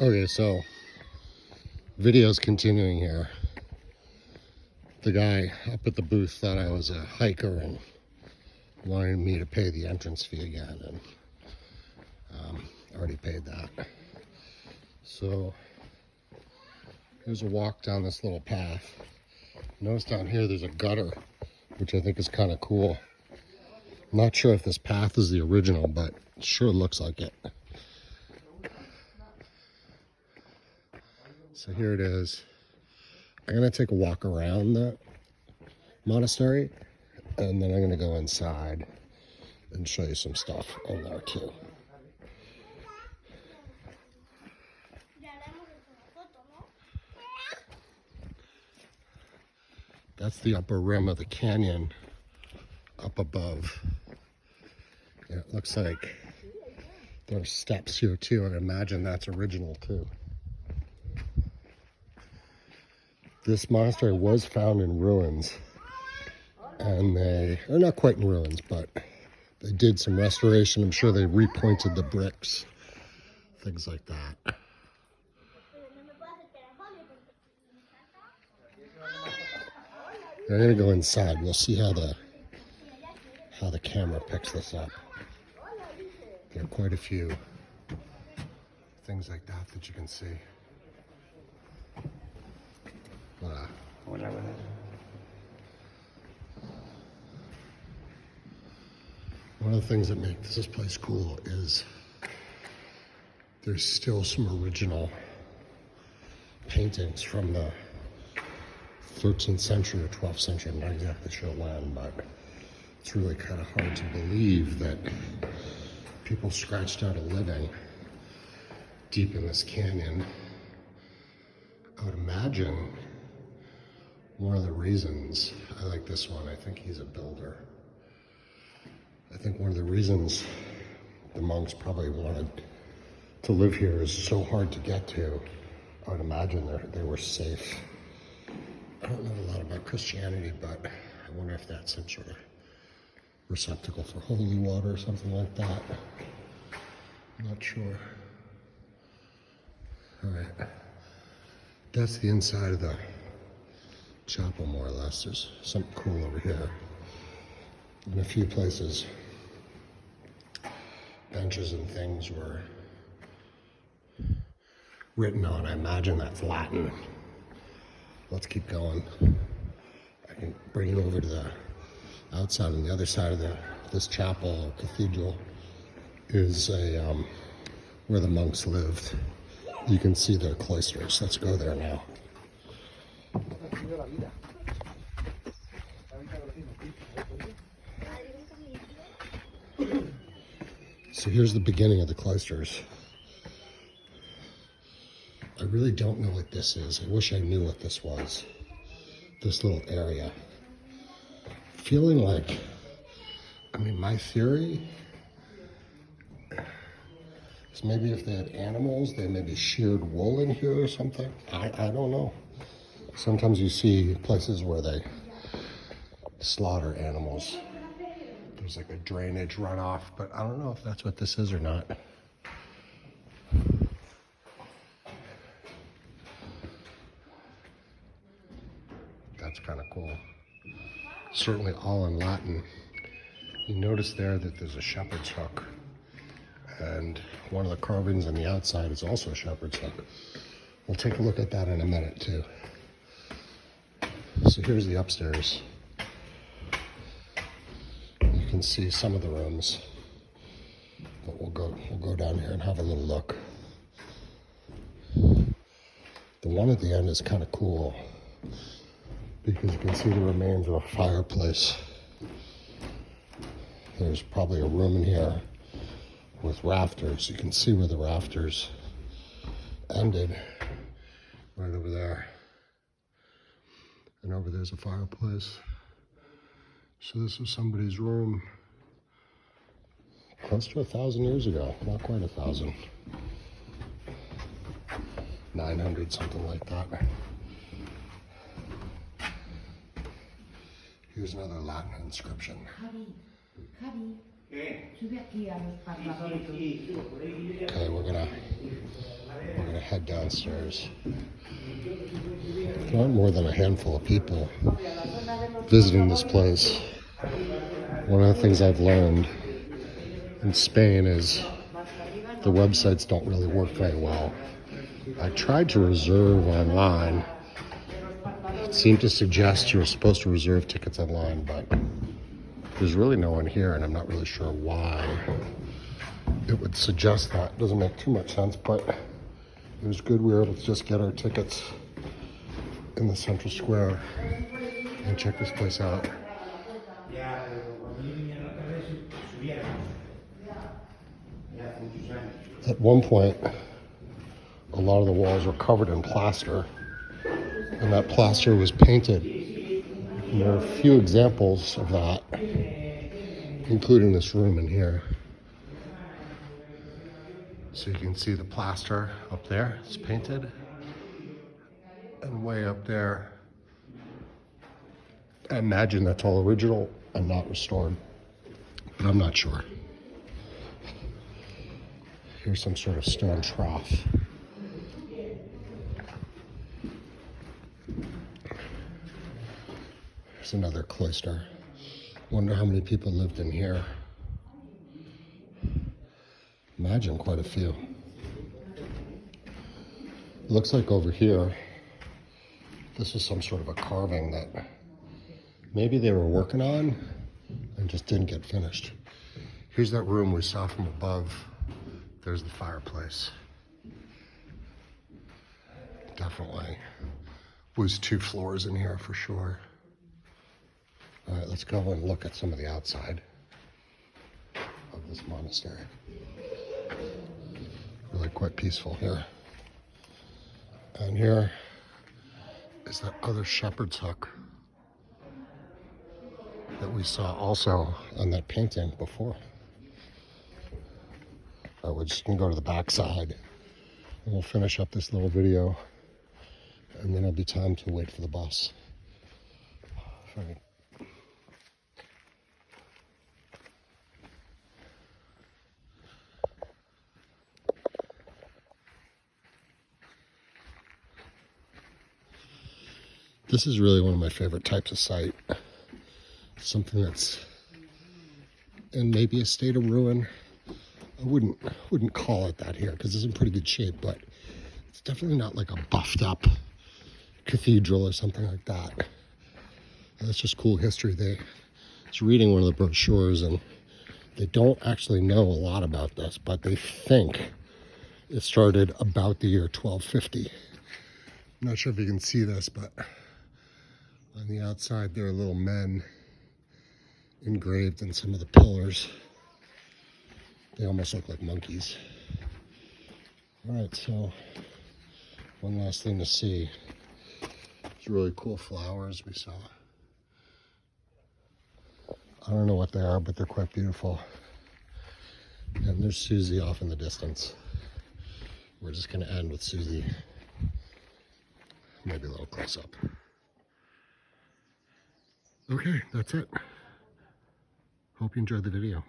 Okay, so video's continuing here. The guy up at the booth thought I was a hiker and wanted me to pay the entrance fee again, and I already paid that. So here's a walk down this little path. Notice down here there's a gutter, which I think is kind of cool. I'm not sure if this path is the original, but it sure looks like it. So here it is. I'm gonna take a walk around the monastery, and then I'm gonna go inside and show you some stuff in there too. That's the upper rim of the canyon up above. Yeah, it looks like there are steps here too, and I imagine that's original too. This monastery was found in ruins, and they're not quite in ruins, but they did some restoration. I'm sure they repointed the bricks, things like that. I'm gonna go inside. We'll see how the camera picks this up. There are quite a few things like that that you can see. One of the things that makes this place cool is there's still some original paintings from the 13th century or 12th century. I'm not exactly sure when, but it's really kind of hard to believe that people scratched out a living deep in this canyon. I would imagine one of the reasons I like this one, I think he's a builder. I think one of the reasons the monks probably wanted to live here is so hard to get to. I would imagine they were safe. I don't know a lot about Christianity, but I wonder if that's some sort of receptacle for holy water or something like that. I'm not sure. All right. That's the inside of the chapel, more or less. There's something cool over here. In a few places, benches and things were written on. I imagine that's Latin. Let's keep going. I can bring you over to the outside. On the other side of this chapel or cathedral is where the monks lived. You can see their cloisters. Let's go there now. So here's the beginning of the cloisters. I really don't know what this is. I wish I knew what this was. This little area. Feeling like, my theory is maybe if they had animals, they maybe sheared wool in here or something. I don't know. Sometimes you see places where they slaughter animals. There's like a drainage runoff, but I don't know if that's what this is or not. That's kind of cool. Certainly all in Latin. You notice there that there's a shepherd's hook, and one of the carvings on the outside is also a shepherd's hook. We'll take a look at that in a minute too. So here's the upstairs. You can see some of the rooms, but we'll go down here and have a little look. The one at the end is kind of cool because you can see the remains of a fireplace. There's probably a room in here with rafters. You can see where the rafters ended, right over there. And over there's a fireplace. So this was somebody's room close to 1,000 years ago. Not quite 1,000. 900, something like that. Here's another Latin inscription. Okay, we're gonna head downstairs. There aren't more than a handful of people visiting this place. One of the things I've learned in Spain is the websites don't really work very well. I tried to reserve online. It seemed to suggest you were supposed to reserve tickets online, but there's really no one here, and I'm not really sure why it would suggest that. It doesn't make too much sense, but it was good we were able to just get our tickets in the central square and check this place out. At one point, a lot of the walls were covered in plaster, and that plaster was painted. And there are a few examples of that, including this room in here. So you can see the plaster up there, it's painted. And way up there, I imagine that's all original and not restored, but I'm not sure. Here's some sort of stone trough. There's another cloister. Wonder how many people lived in here. Imagine quite a few. Looks like over here, this is some sort of a carving that maybe they were working on and just didn't get finished. Here's that room we saw from above. There's the fireplace. Definitely was 2 floors in here for sure. All right, let's go and look at some of the outside of this monastery. Really quite peaceful here. And here is that other shepherd's hook that we saw also on that painting before. We're just gonna go to the back side and we'll finish up this little video, and then it'll be time to wait for the bus. All right. This is really one of my favorite types of site. Something that's in maybe a state of ruin. I wouldn't call it that here because it's in pretty good shape, but it's definitely not like a buffed up cathedral or something like that. That's just cool history. I was reading one of the brochures, and they don't actually know a lot about this, but they think it started about the year 1250. I'm not sure if you can see this, but on the outside there are little men engraved in some of the pillars. They almost look like monkeys. All right, so one last thing to see. These really cool flowers we saw. I don't know what they are, but they're quite beautiful. And there's Susie off in the distance. We're just gonna end with Susie. Maybe a little close up. Okay, that's it. Hope you enjoyed the video.